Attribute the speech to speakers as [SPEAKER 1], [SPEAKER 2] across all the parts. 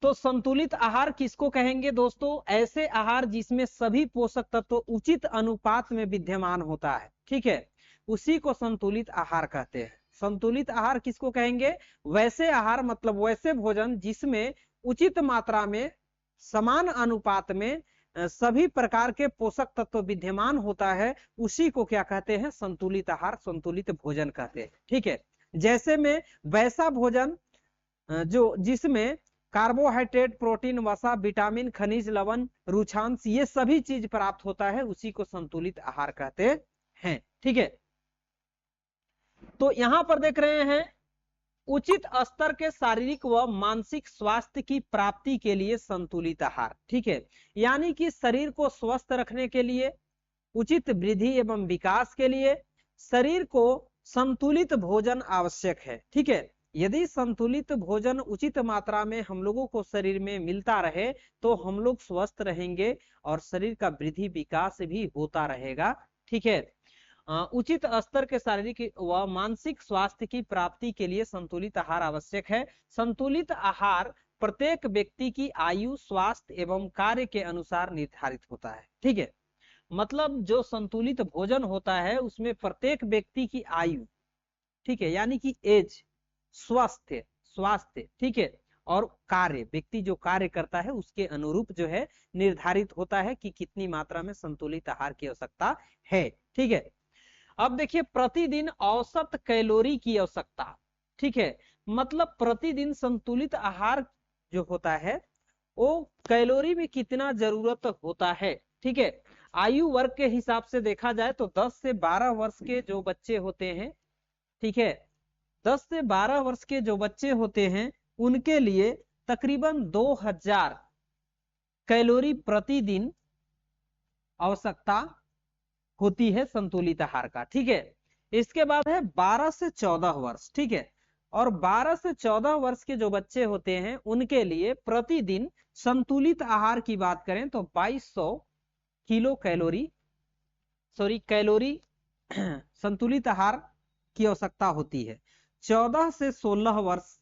[SPEAKER 1] तो संतुलित आहार किसको कहेंगे दोस्तों? ऐसे आहार जिसमें सभी पोषक तत्व उचित अनुपात में विद्यमान होता है, ठीक है, उसी को संतुलित आहार कहते हैं। संतुलित आहार किसको कहेंगे? वैसे आहार मतलब वैसे भोजन जिसमें उचित मात्रा में समान अनुपात में सभी प्रकार के पोषक तत्व विद्यमान होता है, उसी को क्या कहते हैं? संतुलित आहार, संतुलित भोजन कहते हैं, ठीक है। जैसे में वैसा भोजन जो जिसमें कार्बोहाइड्रेट, प्रोटीन, वसा, विटामिन, खनिज, लवण, रुक्षांश ये सभी चीज प्राप्त होता है, उसी को संतुलित आहार कहते हैं, ठीक है। तो यहां पर देख रहे हैं उचित स्तर के शारीरिक व मानसिक स्वास्थ्य की प्राप्ति के लिए संतुलित आहार, ठीक है, यानी कि शरीर को स्वस्थ रखने के लिए, उचित वृद्धि एवं विकास के लिए शरीर को संतुलित भोजन आवश्यक है, ठीक है। यदि संतुलित भोजन उचित मात्रा में हम लोगों को शरीर में मिलता रहे तो हम लोग स्वस्थ रहेंगे और शरीर का वृद्धि विकास भी होता रहेगा, ठीक है। उचित स्तर के शारीरिक व मानसिक स्वास्थ्य की प्राप्ति के लिए संतुलित आहार आवश्यक है। संतुलित आहार प्रत्येक व्यक्ति की आयु, स्वास्थ्य एवं कार्य के अनुसार निर्धारित होता है, ठीक है। मतलब जो संतुलित भोजन होता है उसमें प्रत्येक व्यक्ति की आयु, ठीक है, यानी कि एज, स्वास्थ्य, ठीक है, और कार्य, व्यक्ति जो कार्य करता है उसके अनुरूप जो है निर्धारित होता है कि कितनी मात्रा में संतुलित आहार की आवश्यकता है, ठीक है। अब देखिए प्रतिदिन औसत कैलोरी की आवश्यकता, ठीक है, मतलब प्रतिदिन संतुलित आहार जो होता है वो कैलोरी में कितना जरूरत होता है, ठीक है। आयु वर्ग के हिसाब से देखा जाए तो 10 से 12 वर्ष के जो बच्चे होते हैं, ठीक है, 10 से 12 वर्ष के जो बच्चे होते हैं उनके लिए तकरीबन 2000 कैलोरी प्रतिदिन आवश्यकता होती है संतुलित आहार का, ठीक है। इसके बाद है 12 से 14 वर्ष, ठीक है, और 12 से 14 वर्ष के जो बच्चे होते हैं उनके लिए प्रतिदिन संतुलित आहार की बात करें तो 2200 किलो कैलोरी कैलोरी संतुलित आहार की आवश्यकता होती है। 14 से 16 वर्ष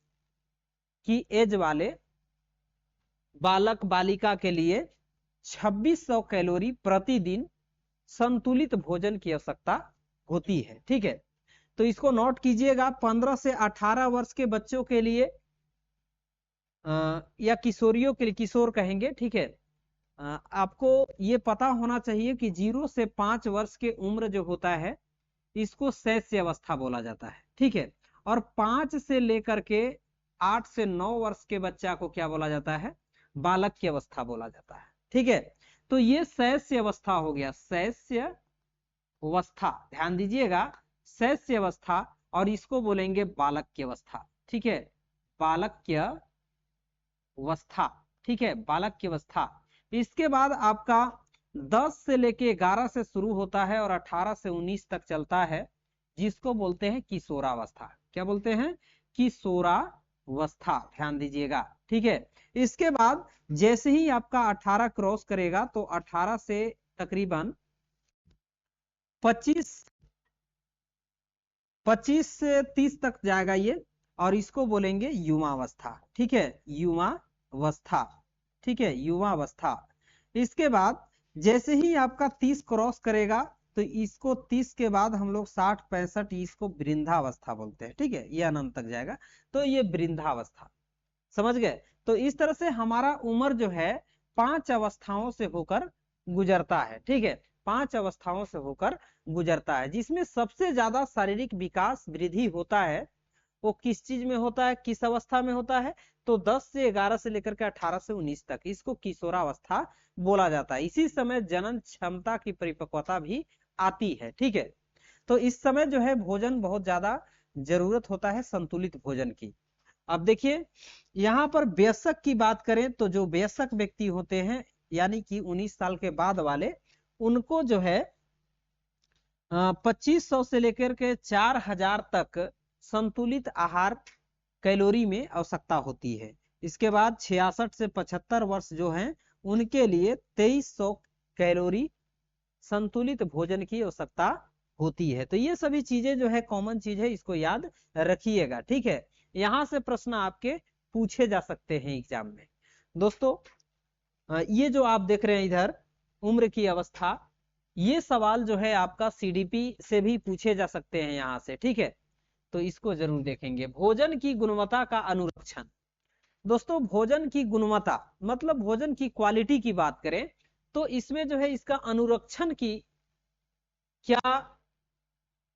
[SPEAKER 1] की एज वाले बालक बालिका के लिए 2600 कैलोरी प्रतिदिन संतुलित भोजन की आवश्यकता होती है, ठीक है। तो इसको नोट कीजिएगा। 15 से 18 वर्ष के बच्चों के लिए या किशोरियों के लिए, किशोर कहेंगे, ठीक है, आपको ये पता होना चाहिए कि 0 से 5 वर्ष के उम्र जो होता है इसको शैशव अवस्था बोला जाता है, ठीक है, और 5 से लेकर के 8 से 9 वर्ष के बच्चा को क्या बोला जाता है? बालक की अवस्था बोला जाता है, ठीक है। तो ये शैशव अवस्था हो गया, शैशव अवस्था, ध्यान दीजिएगा, शैशव अवस्था, और इसको बोलेंगे बालक की अवस्था, ठीक है, बालक की अवस्था, ठीक है, बालक की अवस्था। इसके बाद आपका 10 से लेके 11 से शुरू होता है और 18 से 19 तक चलता है, जिसको बोलते हैं किशोरावस्था। क्या बोलते हैं? किशोरावस्था, ध्यान दीजिएगा, ठीक है। इसके बाद जैसे ही आपका 18 क्रॉस करेगा तो 18 से तकरीबन 25 से 30 तक जाएगा ये, और इसको बोलेंगे युवावस्था, ठीक है, युवावस्था, ठीक है, युवावस्था। इसके बाद जैसे ही आपका 30 क्रॉस करेगा तो इसको 30 के बाद हम लोग 60 65 इसको वृद्धावस्था बोलते हैं, ठीक है, ये अनंत तक जाएगा, तो ये वृद्धावस्था, समझ गए। तो इस तरह से हमारा उम्र जो है 5 अवस्थाओं से होकर गुजरता है, ठीक है, 5 अवस्थाओं से होकर गुजरता है, जिसमें सबसे ज्यादा शारीरिक विकास वृद्धि होता है वो किस चीज में होता है, किस अवस्था में होता है? तो 10 से 11 से लेकर के 18 से 19 तक, इसको किशोरावस्था बोला जाता है। इसी समय जनन क्षमता की परिपक्वता भी आती है, ठीक है। तो इस समय जो है भोजन बहुत ज्यादा जरूरत होता है संतुलित भोजन की। अब देखिए यहाँ पर वयस्क की बात करें तो जो वयस्क व्यक्ति होते हैं यानी कि 19 साल के बाद वाले, उनको जो है 2500 से लेकर के 4000 तक संतुलित आहार कैलोरी में आवश्यकता होती है। इसके बाद 66 से 75 वर्ष जो हैं उनके लिए 2300 कैलोरी संतुलित भोजन की आवश्यकता होती है। तो ये सभी चीजें जो है कॉमन चीज है, इसको याद रखिएगा, ठीक है। यहां से प्रश्न आपके पूछे जा सकते हैं एग्जाम में। दोस्तों ये जो आप देख रहे हैं इधर उम्र की अवस्था, ये सवाल जो है आपका सीडीपी से भी पूछे जा सकते हैं यहाँ से, ठीक है। तो इसको जरूर देखेंगे। भोजन की गुणवत्ता का अनुरक्षण। दोस्तों भोजन की गुणवत्ता मतलब भोजन की क्वालिटी की बात करें तो इसमें जो है इसका अनुरक्षण की क्या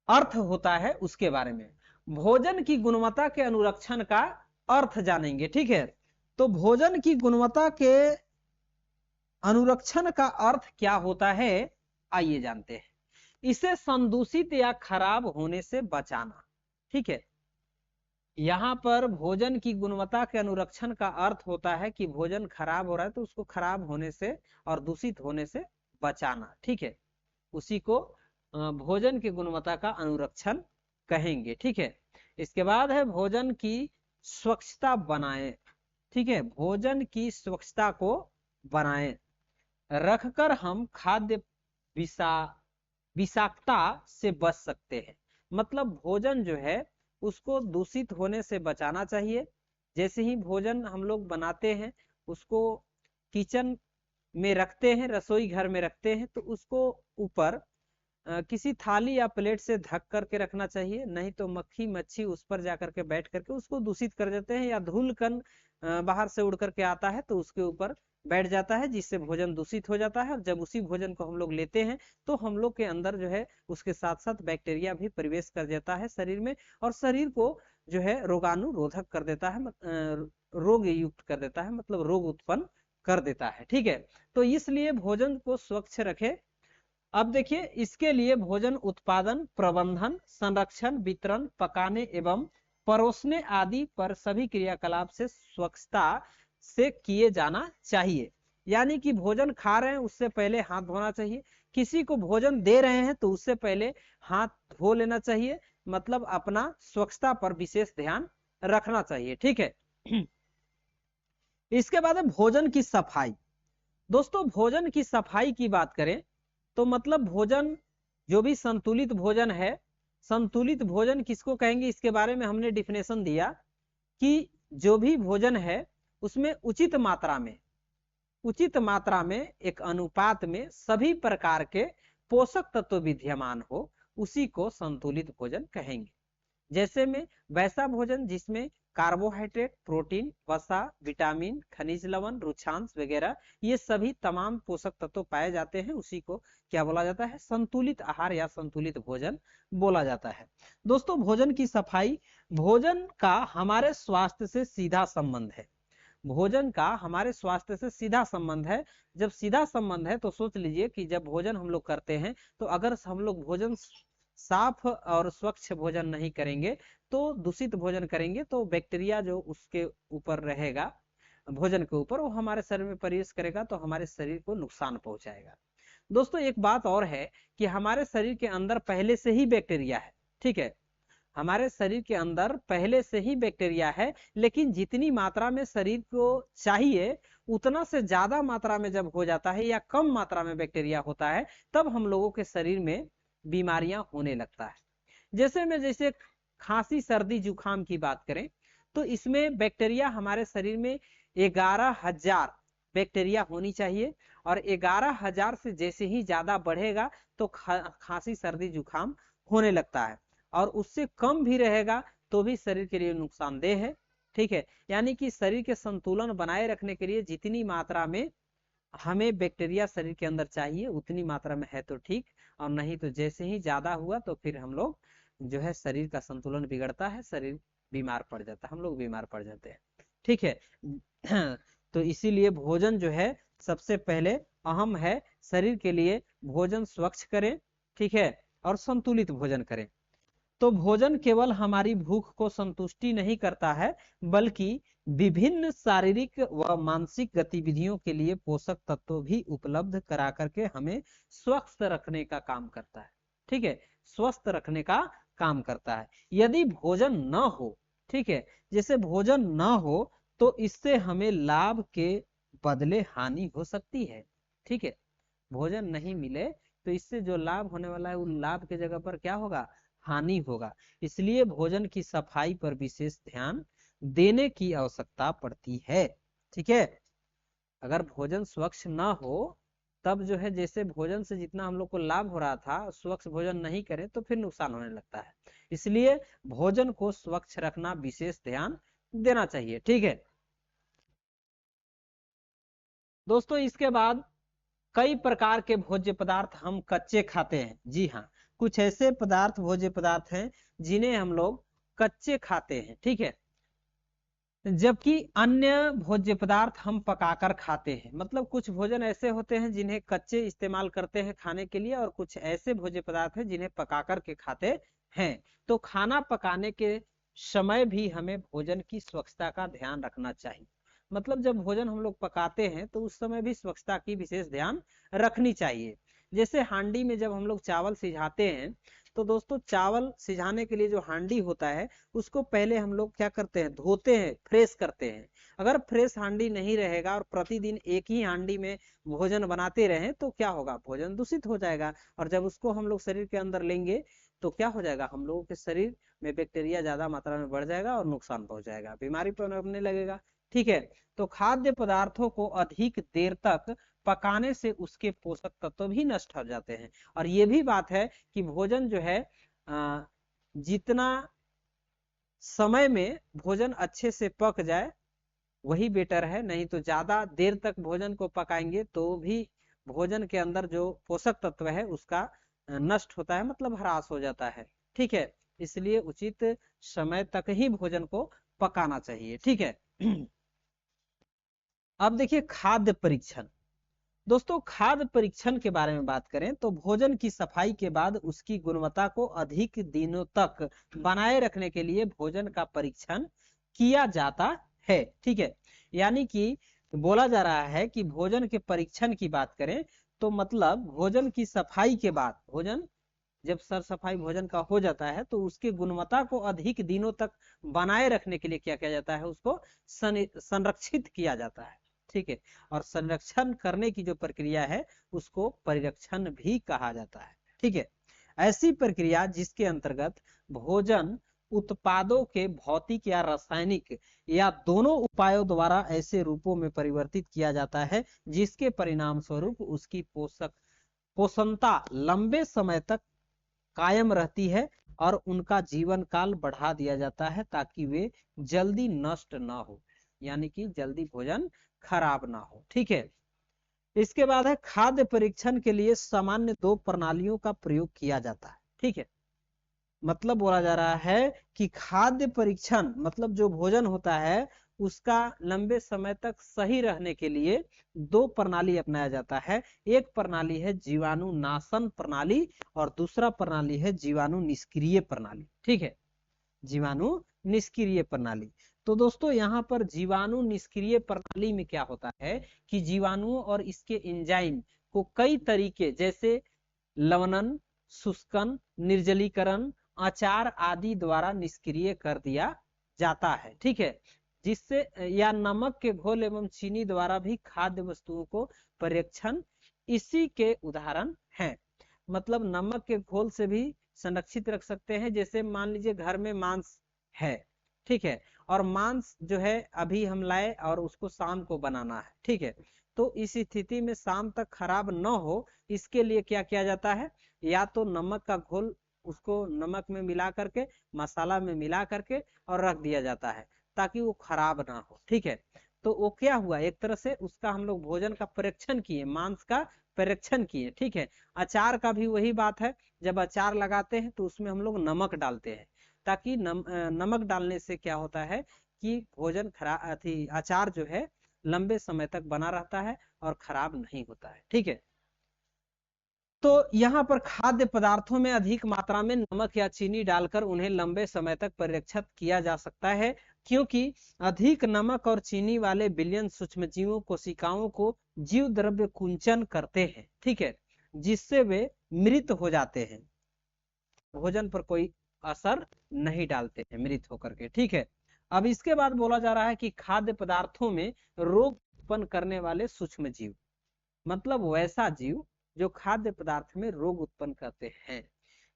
[SPEAKER 1] अर्थ होता है उसके बारे में, भोजन की गुणवत्ता के अनुरक्षण का अर्थ जानेंगे, ठीक है। तो भोजन की गुणवत्ता के अनुरक्षण का अर्थ क्या होता है, आइए जानते हैं। इसे संदूषित या खराब होने से बचाना, ठीक है। यहाँ पर भोजन की गुणवत्ता के अनुरक्षण का अर्थ होता है कि भोजन खराब हो रहा है तो उसको खराब होने से और दूषित होने से बचाना, ठीक है। उसी को भोजन की गुणवत्ता का अनुरक्षण कहेंगे, ठीक है। इसके बाद है भोजन की स्वच्छता बनाएं, ठीक है। भोजन की स्वच्छता को बनाएं, रखकर हम खाद्य विषाक्तता से बच सकते हैं। मतलब भोजन जो है उसको दूषित होने से बचाना चाहिए। जैसे ही भोजन हम लोग बनाते हैं उसको किचन में रखते हैं, रसोई घर में रखते हैं, तो उसको ऊपर किसी थाली या प्लेट से ढक करके रखना चाहिए, नहीं तो मक्खी मच्छी उस पर जाकर के बैठ करके उसको दूषित कर देते हैं, या धूल कण बाहर से उड़ करके आता है तो उसके ऊपर बैठ जाता है, जिससे भोजन दूषित हो जाता है। और जब उसी भोजन को हम लोग लेते हैं तो हम लोग के अंदर जो है उसके साथ साथ बैक्टीरिया भी प्रवेश कर जाता है शरीर में, और शरीर को जो है रोगाणुरोधक कर देता है, रोग युक्त कर देता है, मतलब रोग उत्पन्न कर देता है, ठीक है। तो इसलिए भोजन को स्वच्छ रखे। अब देखिए इसके लिए भोजन उत्पादन, प्रबंधन, संरक्षण, वितरण, पकाने एवं परोसने आदि पर सभी क्रियाकलाप से स्वच्छता से किए जाना चाहिए। यानी कि भोजन खा रहे हैं उससे पहले हाथ धोना चाहिए, किसी को भोजन दे रहे हैं तो उससे पहले हाथ धो लेना चाहिए, मतलब अपना स्वच्छता पर विशेष ध्यान रखना चाहिए, ठीक है। इसके बाद है भोजन की सफाई। दोस्तों भोजन की सफाई की बात करें तो मतलब भोजन जो भी संतुलित भोजन है, संतुलित भोजन किसको कहेंगे इसके बारे में हमने डिफिनेशन दिया कि जो भी भोजन है उसमें उचित मात्रा में एक अनुपात में सभी प्रकार के पोषक तत्व विद्यमान हो, उसी को संतुलित भोजन कहेंगे। जैसे में वैसा भोजन जिसमें कार्बोहाइड्रेट, प्रोटीन, वसा, विटामिन, खनिज लवण, रुक्षांश वगैरह ये सभी तमाम पोषक तत्व पाए जाते हैं, उसी को क्या बोला जाता है, संतुलित आहार या संतुलित भोजन बोला जाता है। दोस्तों भोजन की सफाई, भोजन का हमारे स्वास्थ्य से सीधा संबंध है। भोजन का हमारे स्वास्थ्य से सीधा संबंध है। जब सीधा संबंध है तो सोच लीजिए कि जब भोजन हम लोग करते हैं तो अगर हम लोग भोजन साफ और स्वच्छ भोजन नहीं करेंगे तो दूषित भोजन करेंगे तो बैक्टीरिया जो उसके ऊपर रहेगा भोजन के ऊपर वो हमारे शरीर में प्रवेश करेगा तो हमारे शरीर को नुकसान पहुंचाएगा। दोस्तों एक बात और है कि हमारे शरीर के अंदर पहले से ही बैक्टीरिया है, ठीक है। हमारे शरीर के अंदर पहले से ही बैक्टीरिया है, लेकिन जितनी मात्रा में शरीर को चाहिए उतना से ज्यादा मात्रा में जब हो जाता है या कम मात्रा में बैक्टीरिया होता है तब हम लोगों के शरीर में बीमारियां होने लगता है। जैसे खांसी सर्दी जुकाम की बात करें तो इसमें बैक्टीरिया हमारे शरीर में 11,000 बैक्टीरिया होनी चाहिए, और 11,000 से जैसे ही ज्यादा बढ़ेगा तो खांसी सर्दी जुकाम होने लगता है, और उससे कम भी रहेगा तो भी शरीर के लिए नुकसानदेह है, ठीक है। यानी कि शरीर के संतुलन बनाए रखने के लिए जितनी मात्रा में हमें बैक्टीरिया शरीर के अंदर चाहिए उतनी मात्रा में है तो ठीक, और नहीं तो जैसे ही ज्यादा हुआ तो फिर हम लोग जो है शरीर का संतुलन बिगड़ता है, शरीर बीमार पड़ जाता है, हम लोग बीमार पड़ जाते हैं, ठीक है। तो इसीलिए भोजन जो है सबसे पहले अहम है शरीर के लिए, भोजन स्वच्छ करें, ठीक है, और संतुलित भोजन करें। तो भोजन केवल हमारी भूख को संतुष्टि नहीं करता है बल्कि विभिन्न शारीरिक व मानसिक गतिविधियों के लिए पोषक तत्व भी उपलब्ध करा करके हमें स्वस्थ रखने का काम करता है, ठीक है, स्वस्थ रखने का काम करता है। यदि भोजन न हो, ठीक है, जैसे भोजन न हो तो इससे हमें लाभ के बदले हानि हो सकती है, ठीक है। भोजन नहीं मिले तो इससे जो लाभ होने वाला है उन लाभ के जगह पर क्या होगा, हानि होगा। इसलिए भोजन की सफाई पर विशेष ध्यान देने की आवश्यकता पड़ती है, ठीक है। अगर भोजन स्वच्छ ना हो तब जो है, जैसे भोजन से जितना हम लोग को लाभ हो रहा था, स्वच्छ भोजन नहीं करें तो फिर नुकसान होने लगता है। इसलिए भोजन को स्वच्छ रखना विशेष ध्यान देना चाहिए। ठीक है दोस्तों, इसके बाद कई प्रकार के भोज्य पदार्थ हम कच्चे खाते हैं। जी हाँ, कुछ ऐसे पदार्थ, भोज्य पदार्थ हैं जिन्हें हम लोग कच्चे खाते हैं। ठीक है, जबकि अन्य भोज्य पदार्थ हम पकाकर खाते हैं। मतलब कुछ भोजन ऐसे होते हैं जिन्हें कच्चे इस्तेमाल करते हैं खाने के लिए, और कुछ ऐसे भोज्य पदार्थ हैं जिन्हें पकाकर के खाते हैं। तो खाना पकाने के समय भी हमें भोजन की स्वच्छता का ध्यान रखना चाहिए। मतलब जब भोजन हम लोग पकाते हैं तो उस समय भी स्वच्छता की विशेष ध्यान रखनी चाहिए। जैसे हांडी में जब हम लोग चावल सिझाते हैं, तो दोस्तों चावल सिझाने के लिए जो हांडी होता है उसको पहले हम लोग क्या करते हैं, धोते हैं, फ्रेश करते हैं। अगर फ्रेश हांडी नहीं रहेगा और प्रतिदिन एक ही हांडी में भोजन बनाते रहें तो क्या होगा, भोजन दूषित हो जाएगा। और जब उसको हम लोग शरीर के अंदर लेंगे तो क्या हो जाएगा, हम लोगों के शरीर में बैक्टीरिया ज्यादा मात्रा में बढ़ जाएगा और नुकसान पहुंच जाएगा, बीमारी पनपने लगेगा। ठीक है, तो खाद्य पदार्थों को अधिक देर तक पकाने से उसके पोषक तत्व भी नष्ट हो जाते हैं। और ये भी बात है कि भोजन जो है जितना समय में भोजन अच्छे से पक जाए वही बेटर है। नहीं तो ज्यादा देर तक भोजन को पकाएंगे तो भी भोजन के अंदर जो पोषक तत्व है उसका नष्ट होता है, मतलब ह्रास हो जाता है। ठीक है, इसलिए उचित समय तक ही भोजन को पकाना चाहिए। ठीक है अब देखिए खाद्य परीक्षण। दोस्तों खाद्य परीक्षण के बारे में बात करें तो भोजन की सफाई के बाद उसकी गुणवत्ता को अधिक दिनों तक बनाए रखने के लिए भोजन का परीक्षण किया जाता है। ठीक है, यानी कि बोला जा रहा है कि भोजन के परीक्षण की बात करें तो मतलब भोजन की सफाई के बाद, भोजन जब सर सफाई भोजन का हो जाता है तो उसके गुणवत्ता को अधिक दिनों तक बनाए रखने के लिए क्या किया जाता है, उसको संरक्षित किया जाता है। ठीक है, और संरक्षण करने की जो प्रक्रिया है उसको परिरक्षण भी कहा जाता है। ठीक है, ऐसी प्रक्रिया जिसके अंतर्गत भोजन उत्पादों के भौतिक या रासायनिक या दोनों उपायों द्वारा ऐसे रूपों में परिवर्तित किया जाता है जिसके परिणाम स्वरूप उसकी पोषणता लंबे समय तक कायम रहती है और उनका जीवन काल बढ़ा दिया जाता है ताकि वे जल्दी नष्ट ना हो, यानी कि जल्दी भोजन खराब ना हो। ठीक है, इसके बाद है खाद्य परीक्षण के लिए सामान्य दो प्रणालियों का प्रयोग किया जाता है। ठीक है, मतलब बोला जा रहा है कि खाद्य परीक्षण मतलब जो भोजन होता है उसका लंबे समय तक सही रहने के लिए दो प्रणाली अपनाया जाता है। एक प्रणाली है जीवाणु नाशन प्रणाली और दूसरा प्रणाली है जीवाणु निष्क्रिय प्रणाली। ठीक है, जीवाणु निष्क्रिय प्रणाली। तो दोस्तों यहाँ पर जीवाणु निष्क्रिय प्रणाली में क्या होता है कि जीवाणुओं और इसके एंजाइम को कई तरीके जैसे लवणन, शुष्कन, निर्जलीकरण, अचार आदि द्वारा निष्क्रिय कर दिया जाता है। ठीक है, जिससे या नमक के घोल एवं चीनी द्वारा भी खाद्य वस्तुओं को परीक्षण इसी के उदाहरण हैं। मतलब नमक के घोल से भी संरक्षित रख सकते हैं। जैसे मान लीजिए घर में मांस है, ठीक है, और मांस जो है अभी हम लाए और उसको शाम को बनाना है। ठीक है, तो इस स्थिति में शाम तक खराब न हो इसके लिए क्या किया जाता है, या तो नमक का घोल उसको नमक में मिला करके, मसाला में मिला करके और रख दिया जाता है ताकि वो खराब ना हो। ठीक है, तो वो क्या हुआ, एक तरह से उसका हम लोग भोजन का परीक्षण किए, मांस का परीक्षण किए। ठीक है, अचार का भी वही बात है, जब अचार लगाते हैं तो उसमें हम लोग नमक डालते हैं ताकि नमक डालने से क्या होता है कि भोजन खराब अचार जो है लंबे समय तक बना रहता है और खराब नहीं होता है। ठीक है, तो यहाँ पर खाद्य पदार्थों में अधिक मात्रा में नमक या चीनी डालकर उन्हें लंबे समय तक परिरक्षित किया जा सकता है, क्योंकि अधिक नमक और चीनी वाले बिलियन सूक्ष्मजीवों कोशिकाओं को जीव द्रव्य कुंचन करते हैं। ठीक है, जिससे वे मृत हो जाते हैं, भोजन पर कोई असर नहीं डालते हैं मृत होकर के। ठीक है, अब इसके बाद बोला जा रहा है कि खाद्य पदार्थों में रोग उत्पन्न करने वाले सूक्ष्म जीव, मतलब वैसा जीव जो खाद्य पदार्थ में रोग उत्पन्न करते हैं,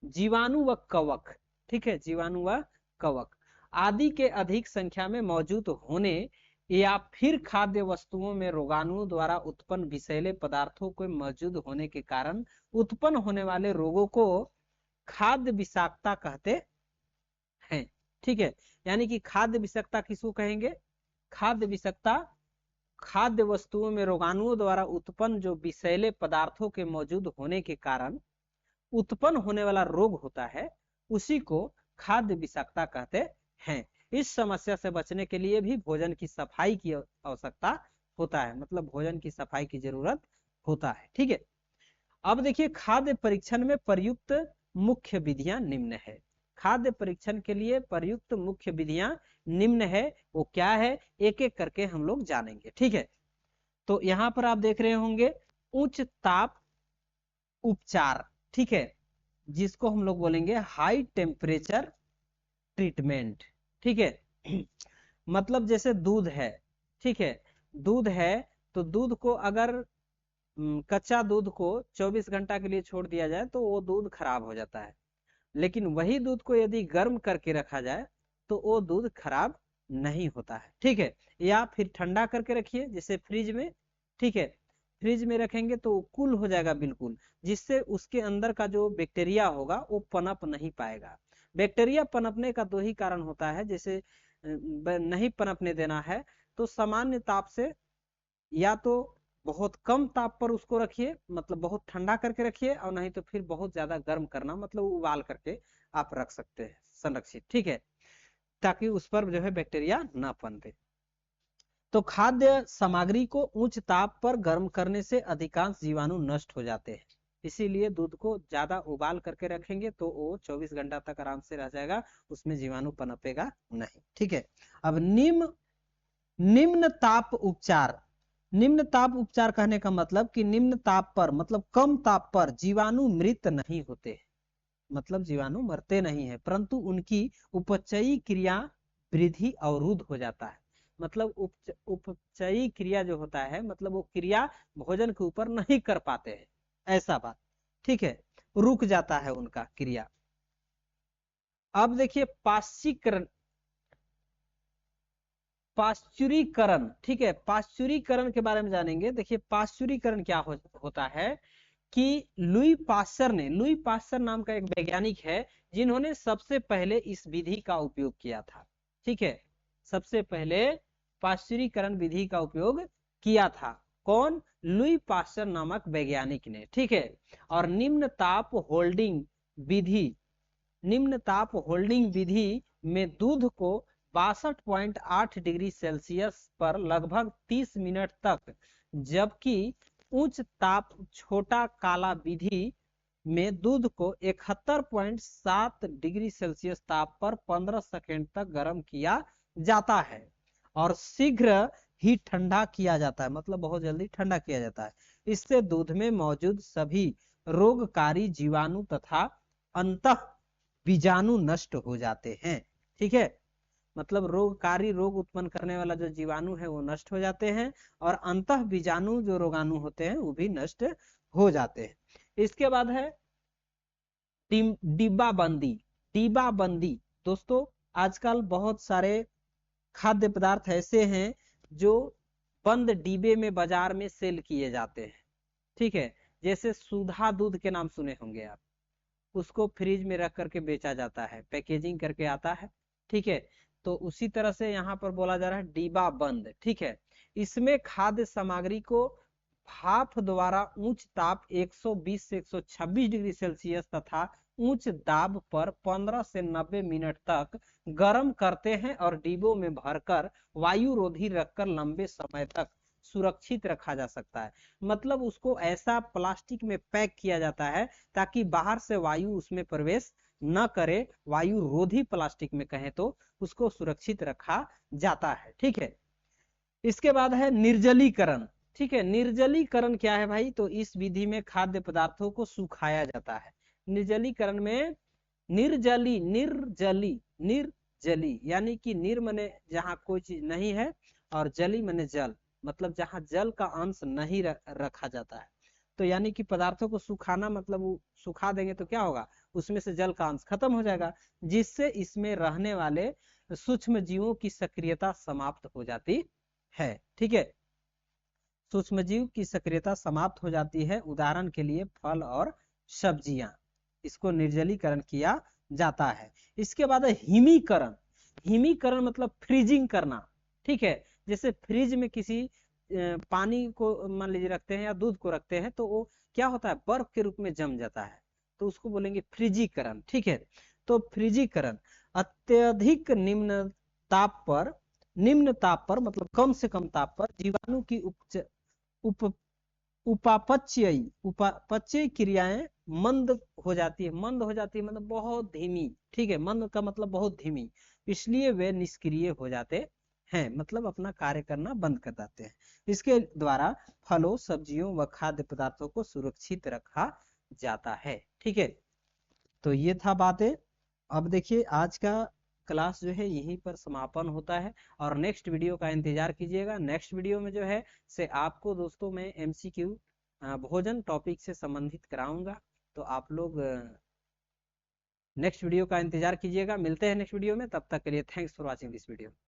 [SPEAKER 1] जीवाणु व कवक। ठीक है, जीवाणु व कवक आदि के अधिक संख्या में मौजूद होने या फिर खाद्य वस्तुओं में रोगाणुओं द्वारा उत्पन्न विषैले पदार्थों के मौजूद होने के कारण उत्पन्न होने वाले रोगों को खाद्य विषाक्तता कहते हैं। ठीक है, यानी कि खाद्य विषाक्तता किसको कहेंगे? खाद्य विषाक्तता खाद्य वस्तुओं में रोगाणुओं द्वारा उत्पन्न जो विषैले पदार्थों के मौजूद होने के कारण उत्पन्न होने वाला रोग होता है, उसी को खाद्य विषाक्तता कहते हैं। इस समस्या से बचने के लिए भी भोजन की सफाई की आवश्यकता होता है, मतलब भोजन की सफाई की जरूरत होता है। ठीक है, अब देखिए खाद्य परीक्षण में प्रयुक्त मुख्य विधियां निम्न है। खाद्य परीक्षण के लिए प्रयुक्त मुख्य विधियां निम्न है। वो क्या है, एक एक करके हम लोग जानेंगे। ठीक है, तो यहाँ पर आप देख रहे होंगे उच्च ताप उपचार। ठीक है, जिसको हम लोग बोलेंगे हाई टेम्परेचर ट्रीटमेंट। ठीक है मतलब जैसे दूध है, ठीक है, दूध है तो दूध को अगर कच्चा दूध को 24 घंटा के लिए छोड़ दिया जाए तो वो दूध खराब हो जाता है, लेकिन वही दूध को यदि गर्म करके रखा जाए तो वो दूध खराब नहीं होता है। ठीक है, या फिर ठंडा करके रखिए जैसे फ्रिज में। ठीक है, फ्रिज में रखेंगे तो वो कूल हो जाएगा बिल्कुल, जिससे उसके अंदर का जो बैक्टीरिया होगा वो पनप नहीं पाएगा। बैक्टीरिया पनपने का दो ही कारण होता है, जैसे नहीं पनपने देना है तो सामान्य ताप से, या तो बहुत कम ताप पर उसको रखिए, मतलब बहुत ठंडा करके रखिए, और नहीं तो फिर बहुत ज्यादा गर्म करना, मतलब उबाल करके आप रख सकते हैं संरक्षित। ठीक है, ताकि उस पर जो है बैक्टीरिया ना पनपे। तो खाद्य सामग्री को उच्च ताप पर गर्म करने से अधिकांश जीवाणु नष्ट हो जाते हैं, इसीलिए दूध को ज्यादा उबाल करके रखेंगे तो वो 24 घंटा तक आराम से रह जाएगा, उसमें जीवाणु पनपेगा नहीं। ठीक है, अब निम्न ताप उपचार। निम्न ताप उपचार कहने का मतलब कि निम्न ताप पर, मतलब कम ताप पर जीवाणु मृत नहीं होते, मतलब जीवाणु मरते नहीं है, परंतु उनकी उपचयी क्रिया वृद्धि अवरुद्ध हो जाता है। मतलब उपचयी क्रिया जो होता है, मतलब वो क्रिया भोजन के ऊपर नहीं कर पाते हैं, ऐसा बात। ठीक है, रुक जाता है उनका क्रिया। अब देखिए पाश्चुरीकरण। ठीक है, पाश्चुरीकरण के बारे में जानेंगे। देखिए पाश्चुरीकरण क्या होता है कि लुई पास्चर नाम का एक वैज्ञानिक है जिन्होंने सबसे पहले इस विधि का उपयोग किया था। ठीक है, सबसे पहले पाश्चुरीकरण विधि का उपयोग किया था। कौन? लुई पास्चर नामक वैज्ञानिक ने। ठीक है, और निम्न ताप होल्डिंग विधि में दूध को 62.8 डिग्री सेल्सियस पर लगभग 30 मिनट तक, जबकि उच्च ताप छोटा काला विधि में दूध को 71.7 डिग्री सेल्सियस ताप पर 15 सेकेंड तक गर्म किया जाता है और शीघ्र ही ठंडा किया जाता है, मतलब बहुत जल्दी ठंडा किया जाता है। इससे दूध में मौजूद सभी रोगकारी जीवाणु तथा अंतः बीजाणु नष्ट हो जाते हैं। ठीक है, मतलब रोगकारी, रोग उत्पन्न करने वाला जो जीवाणु है वो नष्ट हो जाते हैं, और अंतः बीजाणु जो रोगाणु होते हैं वो भी नष्ट हो जाते हैं। इसके बाद है डिब्बाबंदी। दोस्तों आजकल बहुत सारे खाद्य पदार्थ ऐसे हैं जो बंद डिब्बे में बाजार में सेल किए जाते हैं। ठीक है, जैसे सुधा दूध के नाम सुने होंगे आप, उसको फ्रिज में रख करके बेचा जाता है, पैकेजिंग करके आता है। ठीक है, तो उसी तरह से यहाँ पर बोला जा रहा है डिब्बा बंद। ठीक है, इसमें खाद्य सामग्री को भाप द्वारा उच्च ताप 120 से 126 डिग्री सेल्सियस तथा उच्च दाब पर 15 से 90 मिनट तक गर्म करते हैं और डिब्बों में भरकर वायुरोधी रखकर लंबे समय तक सुरक्षित रखा जा सकता है। मतलब उसको ऐसा प्लास्टिक में पैक किया जाता है ताकि बाहर से वायु उसमें प्रवेश न करे, वायु रोधी प्लास्टिक में कहें तो उसको सुरक्षित रखा जाता है। ठीक है, इसके बाद है निर्जलीकरण। ठीक है, निर्जलीकरण क्या है भाई? तो इस विधि में खाद्य पदार्थों को सुखाया जाता है। निर्जलीकरण में निर्जली यानी कि निर मने जहाँ कोई चीज नहीं है, और जली मने जल, मतलब जहाँ जल का अंश नहीं रखा जाता है। तो यानी कि पदार्थों को सुखाना, मतलब वो सुखा देंगे तो क्या होगा, उसमें से जल का अंश खत्म हो जाएगा, जिससे इसमें रहने वाले सूक्ष्म जीवों की सक्रियता समाप्त हो जाती है। ठीक है, सूक्ष्मजीव की सक्रियता समाप्त हो जाती है, उदाहरण के लिए फल और सब्जियां, इसको निर्जलीकरण किया जाता है। इसके बाद है हिमीकरण। हिमीकरण मतलब फ्रीजिंग करना। ठीक है, जैसे फ्रिज में किसी पानी को मान लीजिए रखते हैं या दूध को रखते हैं तो वो क्या होता है, बर्फ के रूप में जम जाता है, तो उसको बोलेंगे फ्रिजीकरण। ठीक है, तो फ्रिजीकरण अत्यधिक निम्न ताप पर मतलब कम से कम ताप पर जीवाणु की उप उपापचयी क्रियाएं मंद हो जाती है। मंद हो जाती है मतलब बहुत धीमी। ठीक है, मंद का मतलब बहुत धीमी, इसलिए वे निष्क्रिय हो जाते हैं, मतलब अपना कार्य करना बंद कर देते हैं। इसके द्वारा फलों, सब्जियों व खाद्य पदार्थों को सुरक्षित रखा जाता है। ठीक है, तो ये था बातें। अब देखिए आज का क्लास जो है यहीं पर समापन होता है, और नेक्स्ट वीडियो का इंतजार कीजिएगा। नेक्स्ट वीडियो में जो है से आपको दोस्तों मैं एमसीक्यू भोजन टॉपिक से संबंधित कराऊंगा, तो आप लोग नेक्स्ट वीडियो का इंतजार कीजिएगा। मिलते हैं नेक्स्ट वीडियो में, तब तक के लिए thanks for watching this video.